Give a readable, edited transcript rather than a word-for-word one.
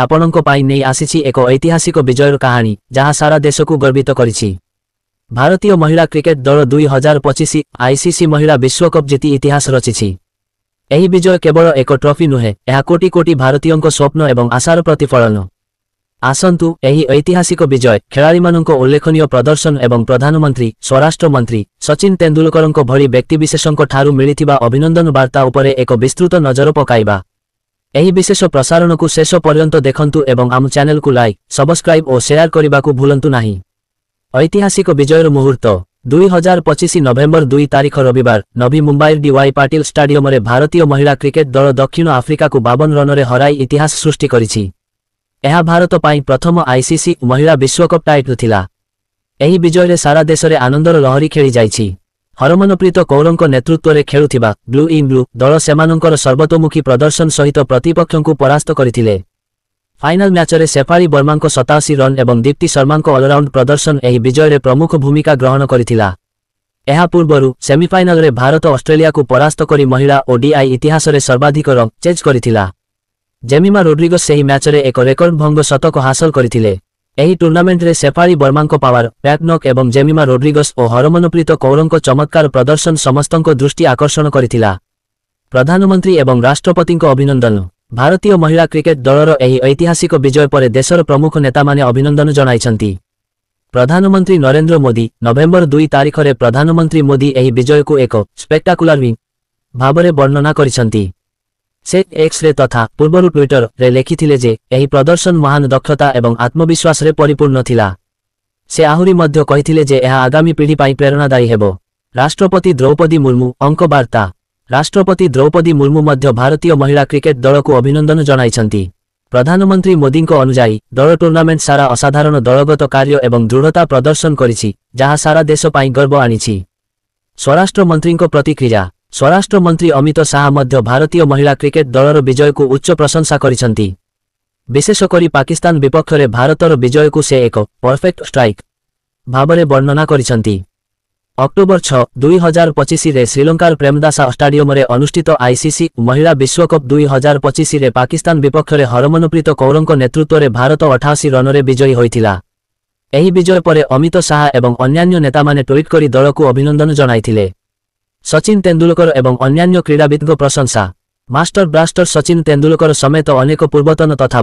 ଆପଣଙ୍କ ପାଇଁ ନେଇ ଆସିଛି ଏକ ଐତିହାସିକ ବିଜୟର କାହାଣୀ ଯାହା ସାରା ଦେଶକୁ ଗର୍ବିତ କରିଛି। ଭାରତୀୟ ମହିଳା କ୍ରିକେଟ ଦଳ 2025 ଆଇସିସି ମହିଳା ବିଶ୍ୱକପ୍ ଜିତି ଇତିହାସ ରଚିଛି। ଏହି ବିଜୟ କେବଳ ଏକ ଟ୍ରଫି ନୁହେଁ, ଏହା କୋଟି କୋଟି ଭାରତୀୟଙ୍କ ସ୍ୱପ୍ନ ଏବଂ ଆଶାର ପ୍ରତିଫଳନ। ଆସନ୍ତୁ ଏହି ଐତିହାସିକ ବିଜୟ, ଖେଳାଳିମାନଙ୍କ ଉଲ୍ଲେଖନୀୟ ପ୍ରଦର୍ଶନ ଏବଂ ପ୍ରଧାନମନ୍ତ୍ରୀ, ସ୍ୱରାଷ୍ଟ୍ର ମନ୍ତ୍ରୀ ସଚିନ ତେନ୍ଦୁଲକରଙ୍କ ଭଳି ବ୍ୟକ୍ତିବିଶେଷଙ୍କ ଠାରୁ ମିଳିଥିବା ଅଭିନନ୍ଦନ ବାର୍ତ୍ତା ଉପରେ ଏକ ବିସ୍ତୃତ ନଜର ପକାଇବା। ଏହି ବିଶେଷ ପ୍ରସାରଣକୁ ଶେଷ ପର୍ଯ୍ୟନ୍ତ ଦେଖନ୍ତୁ ଏବଂ ଆମ ଚ୍ୟାନେଲକୁ ଲାଇକ୍, ସବସ୍କ୍ରାଇବ୍ ଓ ସେୟାର କରିବାକୁ ଭୁଲନ୍ତୁ ନାହିଁ। ଐତିହାସିକ ବିଜୟର ମୁହୂର୍ତ୍ତ 2025 ନଭେମ୍ବର 2 ତାରିଖ ରବିବାର ନଭି ମୁମ୍ବାଇର ଡିୱାଇ ପାଟିଲ ଷ୍ଟାଡିୟମରେ ଭାରତୀୟ ମହିଳା କ୍ରିକେଟ ଦଳ ଦକ୍ଷିଣ ଆଫ୍ରିକାକୁ 52 ରନରେ ହରାଇ ଇତିହାସ ସୃଷ୍ଟି କରିଛି। ଏହା ଭାରତ ପାଇଁ ପ୍ରଥମ ଆଇସିସି ମହିଳା ବିଶ୍ୱକପ୍ ଟାଇଟଲ ଥିଲା। ଏହି ବିଜୟରେ ସାରା ଦେଶରେ ଆନନ୍ଦର ଲହରୀ ଖେଳି ଯାଇଛି। ହରମନପ୍ରୀତ କୌରଙ୍କ ନେତୃତ୍ୱରେ ଖେଳୁଥିବା ବ୍ଲୁ ଇନ୍ ବ୍ଲୁ ଦଳ ସେମାନଙ୍କର ସର୍ବତୋମୁଖୀ ପ୍ରଦର୍ଶନ ସହିତ ପ୍ରତିପକ୍ଷଙ୍କୁ ପରାସ୍ତ କରିଥିଲେ। ଫାଇନାଲ ମ୍ୟାଚରେ ଶେଫାଳି ବର୍ମାଙ୍କ 87 ରନ୍ ଏବଂ ଦୀପ୍ତି ଶର୍ମାଙ୍କ ଅଲରାଉଣ୍ଡ ପ୍ରଦର୍ଶନ ଏହି ବିଜୟରେ ପ୍ରମୁଖ ଭୂମିକା ଗ୍ରହଣ କରିଥିଲା। ଏହା ପୂର୍ବରୁ ସେମିଫାଇନାଲରେ ଭାରତ ଅଷ୍ଟ୍ରେଲିଆକୁ ପରାସ୍ତ କରି ମହିଳା ଓଡିଆଇ ଇତିହାସରେ ସର୍ବାଧିକ ରନ୍ ଚେଜ୍ କରିଥିଲା। ଜେମିମା ରୋଡ୍ରିଗସ୍ ସେହି ମ୍ୟାଚରେ ଏକ ରେକର୍ଡ ଭଙ୍ଗ ଶତକ ହାସଲ କରିଥିଲେ। ଏହି ଟୁର୍ଣ୍ଣାମେଣ୍ଟରେ ଶେଫାଳି ବର୍ମାଙ୍କ ପାୱାର ପ୍ୟାକ୍ ଏବଂ ଜେମିମା ରୋଡ୍ରିଗସ୍ ଓ ହରମନପ୍ରୀତ କୌରଙ୍କ ଚମତ୍କାର ପ୍ରଦର୍ଶନ ସମସ୍ତଙ୍କ ଦୃଷ୍ଟି ଆକର୍ଷଣ କରିଥିଲା। ପ୍ରଧାନମନ୍ତ୍ରୀ ଏବଂ ରାଷ୍ଟ୍ରପତିଙ୍କ ଅଭିନନ୍ଦନ। ଭାରତୀୟ ମହିଳା କ୍ରିକେଟ ଦଳର ଏହି ଐତିହାସିକ ବିଜୟ ପରେ ଦେଶର ପ୍ରମୁଖ ନେତାମାନେ ଅଭିନନ୍ଦନ ଜଣାଇଛନ୍ତି। ପ୍ରଧାନମନ୍ତ୍ରୀ ନରେନ୍ଦ୍ର ମୋଦି ନଭେମ୍ବର 2 ତାରିଖରେ ପ୍ରଧାନମନ୍ତ୍ରୀ ମୋଦି ଏହି ବିଜୟକୁ ଏକ ସ୍ପେକ୍ଟାକୁଲାର ୱିନ୍ ଭାବରେ ବର୍ଣ୍ଣନା କରିଛନ୍ତି। ସେ ଏକ୍ସରେ ତଥା ପୂର୍ବରୁ ଟ୍ୱିଟରରେ ଲେଖିଥିଲେ ଯେ ଏହି ପ୍ରଦର୍ଶନ ମହାନ ଦକ୍ଷତା ଏବଂ ଆତ୍ମବିଶ୍ୱାସରେ ପରିପୂର୍ଣ୍ଣ ଥିଲା। ସେ ଆହୁରି ମଧ୍ୟ କହିଥିଲେ ଯେ ଏହା ଆଗାମୀ ପିଢ଼ି ପାଇଁ ପ୍ରେରଣାଦାୟୀ ହେବ। ରାଷ୍ଟ୍ରପତି ଦ୍ରୌପଦୀ ମୁର୍ମୁ ଅଙ୍କ ବାର୍ତ୍ତା। ରାଷ୍ଟ୍ରପତି ଦ୍ରୌପଦୀ ମୁର୍ମୁ ମଧ୍ୟ ଭାରତୀୟ ମହିଳା କ୍ରିକେଟ ଦଳକୁ ଅଭିନନ୍ଦନ ଜଣାଇଛନ୍ତି। ପ୍ରଧାନମନ୍ତ୍ରୀ ମୋଦିଙ୍କ ଅନୁଯାୟୀ ଦଳ ଟୁର୍ଣ୍ଣାମେଣ୍ଟ ସାରା ଅସାଧାରଣ ଦଳଗତ କାର୍ଯ୍ୟ ଏବଂ ଦୃଢ଼ତା ପ୍ରଦର୍ଶନ କରିଛି, ଯାହା ସାରା ଦେଶ ପାଇଁ ଗର୍ବ ଆଣିଛି। ସ୍ୱରାଷ୍ଟ୍ର ମନ୍ତ୍ରୀଙ୍କ ପ୍ରତିକ୍ରିୟା। ସ୍ୱରାଷ୍ଟ୍ର ମନ୍ତ୍ରୀ ଅମିତ ଶାହା ମଧ୍ୟ ଭାରତୀୟ ମହିଳା କ୍ରିକେଟ ଦଳର ବିଜୟକୁ ଉଚ୍ଚ ପ୍ରଶଂସା କରିଛନ୍ତି। ବିଶେଷ କରି ପାକିସ୍ତାନ ବିପକ୍ଷରେ ଭାରତର ବିଜୟକୁ ସେ ଏକ ପରଫେକ୍ଟ ଷ୍ଟ୍ରାଇକ୍ ଭାବରେ ବର୍ଣ୍ଣନା କରିଛନ୍ତି। ଅକ୍ଟୋବର 6, 2025ରେ ଶ୍ରୀଲଙ୍କାର ପ୍ରେମଦାସା ଷ୍ଟାଡିୟମରେ ଅନୁଷ୍ଠିତ ଆଇସିସି ମହିଳା ବିଶ୍ୱକପ୍ 2025ରେ ପାକିସ୍ତାନ ବିପକ୍ଷରେ ହରମନପ୍ରୀତ କୌରଙ୍କ ନେତୃତ୍ୱରେ ଭାରତ 88 ରନରେ ବିଜୟୀ ହୋଇଥିଲା। ଏହି ବିଜୟ ପରେ ଅମିତ ଶାହା ଏବଂ ଅନ୍ୟାନ୍ୟ ନେତାମାନେ ଟ୍ୱିଟ୍ କରି ଦଳକୁ ଅଭିନନ୍ଦନ ଜଣାଇଥିଲେ। ସଚିନ ତେନ୍ଦୁଲକର ଏବଂ ଅନ୍ୟାନ୍ୟ କ୍ରୀଡ଼ାବିତ୍ଙ୍କ ପ୍ରଶଂସା। ମାଷ୍ଟର ବ୍ଲାଷ୍ଟର ସଚିନ ତେନ୍ଦୁଲକର ସମେତ ଅନେକ ପୂର୍ବତନ ତଥା